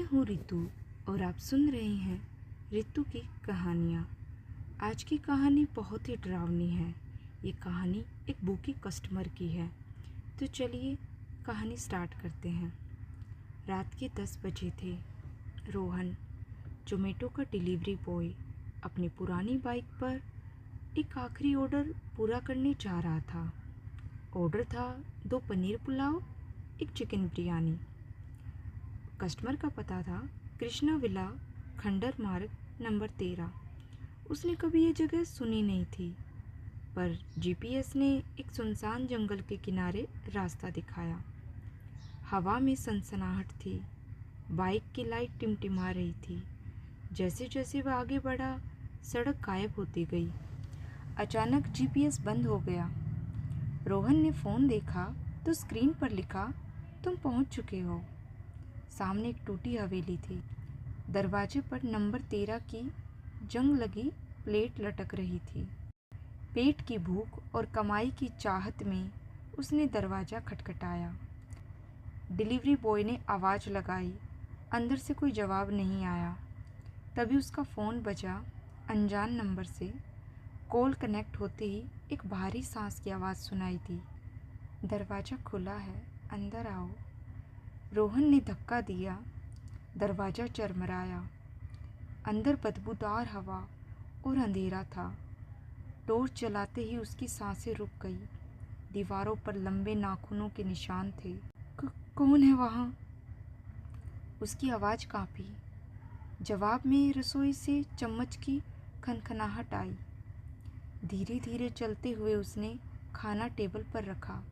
मैं हूँ रितु और आप सुन रहे हैं रितु की कहानियाँ। आज की कहानी बहुत ही डरावनी है। ये कहानी एक भूखे कस्टमर की है। तो चलिए कहानी स्टार्ट करते हैं। रात के 10 बजे थे। रोहन जोमेटो का डिलीवरी बॉय अपनी पुरानी बाइक पर एक आखिरी ऑर्डर पूरा करने जा रहा था। ऑर्डर था 2 पनीर पुलाव, एक चिकन बिरयानी। कस्टमर का पता था कृष्णा विला, खंडर मार्ग नंबर 13। उसने कभी ये जगह सुनी नहीं थी, पर जीपीएस ने एक सुनसान जंगल के किनारे रास्ता दिखाया। हवा में सनसनाहट थी, बाइक की लाइट टिमटिमा रही थी। जैसे जैसे वह आगे बढ़ा, सड़क गायब होती गई। अचानक जीपीएस बंद हो गया। रोहन ने फ़ोन देखा तो स्क्रीन पर लिखा, तुम पहुंच चुके हो। सामने एक टूटी हवेली थी। दरवाजे पर नंबर 13 की जंग लगी प्लेट लटक रही थी। पेट की भूख और कमाई की चाहत में उसने दरवाज़ा खटखटाया। डिलीवरी बॉय ने आवाज़ लगाई। अंदर से कोई जवाब नहीं आया। तभी उसका फ़ोन बजा। अनजान नंबर से कॉल कनेक्ट होते ही एक भारी सांस की आवाज़ सुनाई दी। दरवाज़ा खुला है, अंदर आओ। रोहन ने धक्का दिया। दरवाज़ा चरमराया। अंदर बदबूदार हवा और अंधेरा था। टॉर्च जलाते ही उसकी सांसें रुक गई। दीवारों पर लंबे नाखूनों के निशान थे। कौन है वहाँ? उसकी आवाज़ कांपी। जवाब में रसोई से चम्मच की खनखनाहट आई। धीरे धीरे चलते हुए उसने खाना टेबल पर रखा।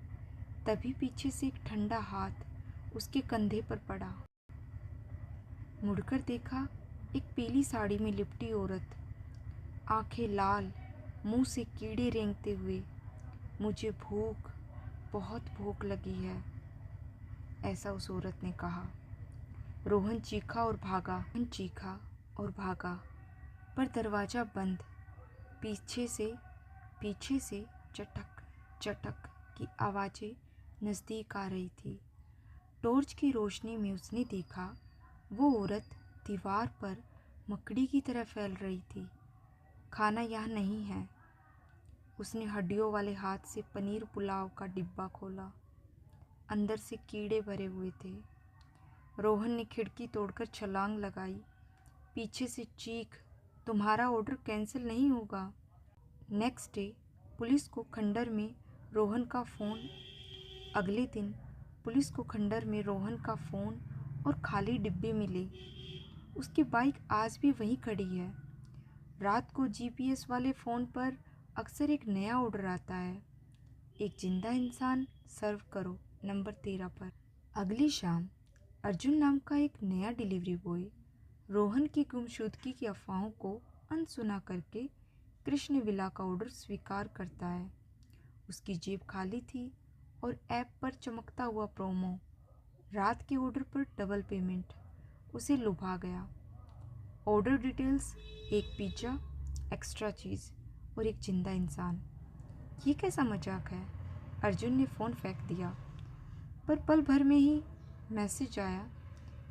तभी पीछे से एक ठंडा हाथ उसके कंधे पर पड़ा। मुड़कर देखा, एक पीली साड़ी में लिपटी औरत, आंखें लाल, मुंह से कीड़े रेंगते हुए। मुझे भूख, बहुत भूख लगी है, ऐसा उस औरत ने कहा। रोहन चीखा और भागा, पर दरवाज़ा बंद। पीछे से चटक चटक की आवाज़ें नज़दीक आ रही थी। टॉर्च की रोशनी में उसने देखा, वो औरत दीवार पर मकड़ी की तरह फैल रही थी। खाना यहाँ नहीं है। उसने हड्डियों वाले हाथ से पनीर पुलाव का डिब्बा खोला। अंदर से कीड़े भरे हुए थे। रोहन ने खिड़की तोड़कर छलांग लगाई। पीछे से चीख, तुम्हारा ऑर्डर कैंसिल नहीं होगा। नेक्स्ट डे पुलिस को खंडर में रोहन का फ़ोन अगले दिन पुलिस को खंडर में रोहन का फ़ोन और खाली डिब्बे मिले। उसकी बाइक आज भी वहीं खड़ी है। रात को जीपीएस वाले फ़ोन पर अक्सर एक नया ऑर्डर आता है, एक जिंदा इंसान सर्व करो नंबर 13 पर। अगली शाम अर्जुन नाम का एक नया डिलीवरी बॉय रोहन की गुमशुदगी की अफवाहों को अनसुना करके कृष्ण विला का ऑर्डर स्वीकार करता है। उसकी जेब खाली थी और ऐप पर चमकता हुआ प्रोमो, रात के ऑर्डर पर डबल पेमेंट, उसे लुभा गया। ऑर्डर डिटेल्स, एक पिज़्ज़ा, एक्स्ट्रा चीज़ और एक जिंदा इंसान। ये कैसा मजाक है? अर्जुन ने फ़ोन फेंक दिया, पर पल भर में ही मैसेज आया,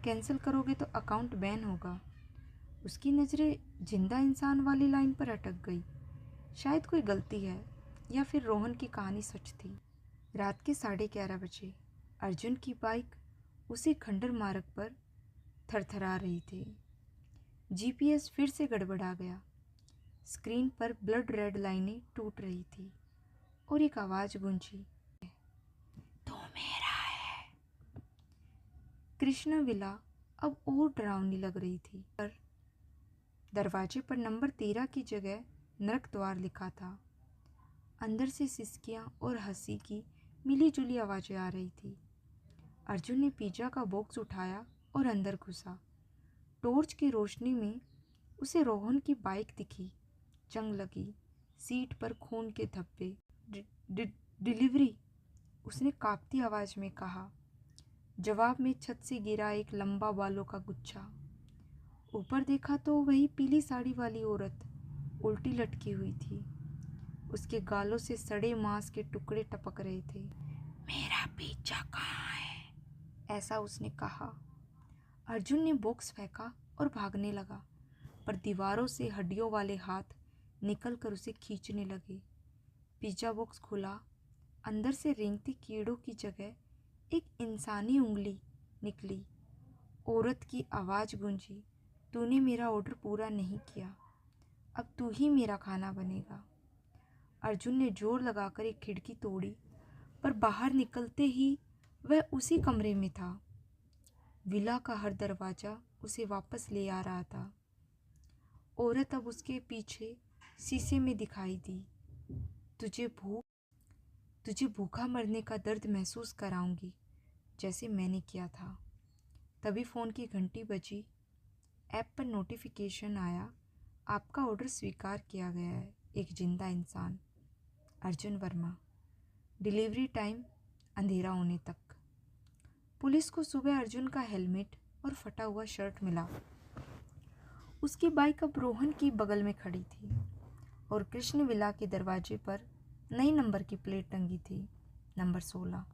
कैंसिल करोगे तो अकाउंट बैन होगा। उसकी नज़रें जिंदा इंसान वाली लाइन पर अटक गई। शायद कोई गलती है या फिर रोहन की कहानी सच थी। रात के 11:30 बजे अर्जुन की बाइक उसी खंडर मार्ग पर थरथरा रही थी। जीपीएस फिर से गड़बड़ा गया। स्क्रीन पर ब्लड रेड लाइनें टूट रही थी और एक आवाज़ गूंजी, तू मेरा है। कृष्ण विला अब और डरावनी लग रही थी। पर दरवाजे पर नंबर 13 की जगह नरक द्वार लिखा था। अंदर से सिसकियां और हंसी की मिली जुली आवाज़ें आ रही थी। अर्जुन ने पिज़्ज़ा का बॉक्स उठाया और अंदर घुसा। टॉर्च की रोशनी में उसे रोहन की बाइक दिखी, जंग लगी, सीट पर खून के धब्बे। डिलीवरी, उसने कांपती आवाज़ में कहा। जवाब में छत से गिरा एक लंबा बालों का गुच्छा। ऊपर देखा तो वही पीली साड़ी वाली औरत उल्टी लटकी हुई थी। उसके गालों से सड़े मांस के टुकड़े टपक रहे थे। मेरा पिज़्ज़ा कहाँ है? ऐसा उसने कहा। अर्जुन ने बॉक्स फेंका और भागने लगा, पर दीवारों से हड्डियों वाले हाथ निकलकर उसे खींचने लगे। पिज्जा बॉक्स खुला। अंदर से रेंगती कीड़ों की जगह एक इंसानी उंगली निकली। औरत की आवाज़ गूंजी, तूने मेरा ऑर्डर पूरा नहीं किया, अब तू ही मेरा खाना बनेगा। अर्जुन ने जोर लगाकर एक खिड़की तोड़ी, पर बाहर निकलते ही वह उसी कमरे में था। विला का हर दरवाज़ा उसे वापस ले आ रहा था। औरत अब उसके पीछे शीशे में दिखाई दी। तुझे भूखा मरने का दर्द महसूस कराऊंगी, जैसे मैंने किया था। तभी फ़ोन की घंटी बजी। ऐप पर नोटिफिकेशन आया, आपका ऑर्डर स्वीकार किया गया है, एक जिंदा इंसान, अर्जुन वर्मा। डिलीवरी टाइम अंधेरा होने तक। पुलिस को सुबह अर्जुन का हेलमेट और फटा हुआ शर्ट मिला। उसकी बाइक अब रोहन की बगल में खड़ी थी और कृष्ण विला के दरवाजे पर नई नंबर की प्लेट टंगी थी, नंबर 16।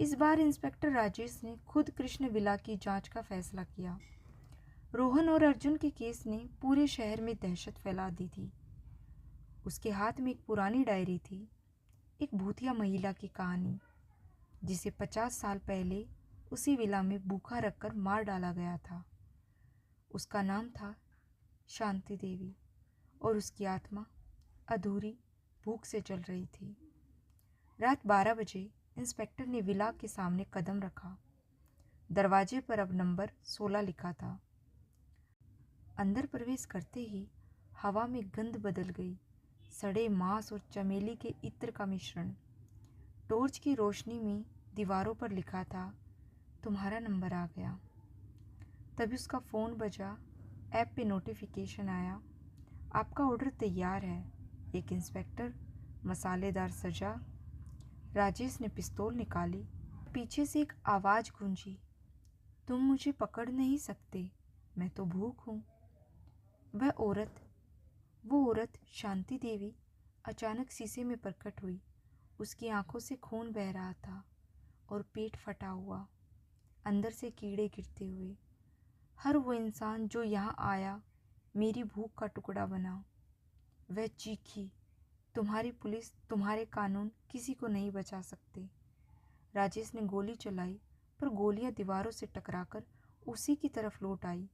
इस बार इंस्पेक्टर राजेश ने खुद कृष्ण विला की जांच का फैसला किया। रोहन और अर्जुन के केस ने पूरे शहर में दहशत फैला दी थी। उसके हाथ में एक पुरानी डायरी थी, एक भूतिया महिला की कहानी, जिसे 50 साल पहले उसी विला में भूखा रखकर मार डाला गया था। उसका नाम था शांति देवी और उसकी आत्मा अधूरी भूख से जल रही थी। रात 12 बजे इंस्पेक्टर ने विला के सामने कदम रखा। दरवाजे पर अब नंबर 16 लिखा था। अंदर प्रवेश करते ही हवा में गंध बदल गई, सड़े मांस और चमेली के इत्र का मिश्रण। टॉर्च की रोशनी में दीवारों पर लिखा था, तुम्हारा नंबर आ गया। तभी उसका फ़ोन बजा। ऐप पे नोटिफिकेशन आया, आपका ऑर्डर तैयार है, एक इंस्पेक्टर, मसालेदार सजा। राजेश ने पिस्तौल निकाली। पीछे से एक आवाज़ गूंजी, तुम मुझे पकड़ नहीं सकते, मैं तो भूख हूँ। वो औरत शांति देवी अचानक शीशे में प्रकट हुई। उसकी आंखों से खून बह रहा था और पेट फटा हुआ, अंदर से कीड़े गिरते हुए। हर वो इंसान जो यहाँ आया मेरी भूख का टुकड़ा बना। वह चीखी, तुम्हारी पुलिस, तुम्हारे कानून किसी को नहीं बचा सकते। राजेश ने गोली चलाई, पर गोलियां दीवारों से टकराकर उसी की तरफ लौट आई।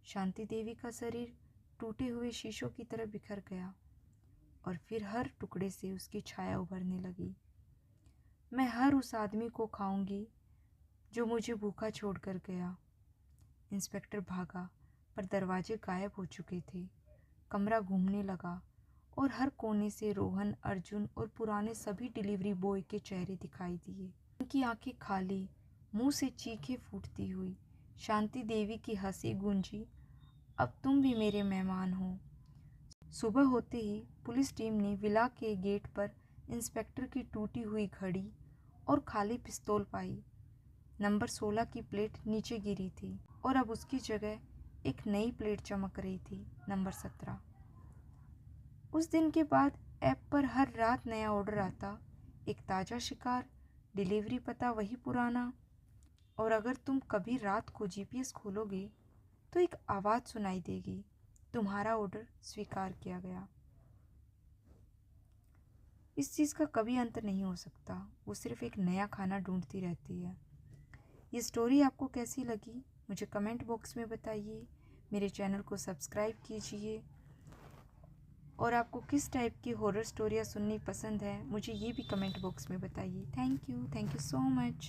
शांति देवी का शरीर टूटे हुए शीशों की तरह बिखर गया और फिर हर टुकड़े से उसकी छाया उभरने लगी। मैं हर उस आदमी को खाऊंगी जो मुझे भूखा छोड़कर गया। इंस्पेक्टर भागा, पर दरवाजे गायब हो चुके थे। कमरा घूमने लगा और हर कोने से रोहन, अर्जुन और पुराने सभी डिलीवरी बॉय के चेहरे दिखाई दिए। उनकी आंखें खाली, मुंह से चीखें फूटती हुई। शांति देवी की हंसी गूंजी, अब तुम भी मेरे मेहमान हो। सुबह होते ही पुलिस टीम ने विला के गेट पर इंस्पेक्टर की टूटी हुई घड़ी और खाली पिस्तौल पाई। नंबर 16 की प्लेट नीचे गिरी थी और अब उसकी जगह एक नई प्लेट चमक रही थी, नंबर 17। उस दिन के बाद ऐप पर हर रात नया ऑर्डर आता, एक ताज़ा शिकार, डिलीवरी पता वही पुराना। और अगर तुम कभी रात को जीपीएस खोलोगे तो एक आवाज़ सुनाई देगी, तुम्हारा ऑर्डर स्वीकार किया गया। इस चीज़ का कभी अंत नहीं हो सकता, वो सिर्फ एक नया खाना ढूंढती रहती है। ये स्टोरी आपको कैसी लगी मुझे कमेंट बॉक्स में बताइए। मेरे चैनल को सब्सक्राइब कीजिए और आपको किस टाइप की हॉरर स्टोरियाँ सुननी पसंद है मुझे ये भी कमेंट बॉक्स में बताइए। Thank you so much.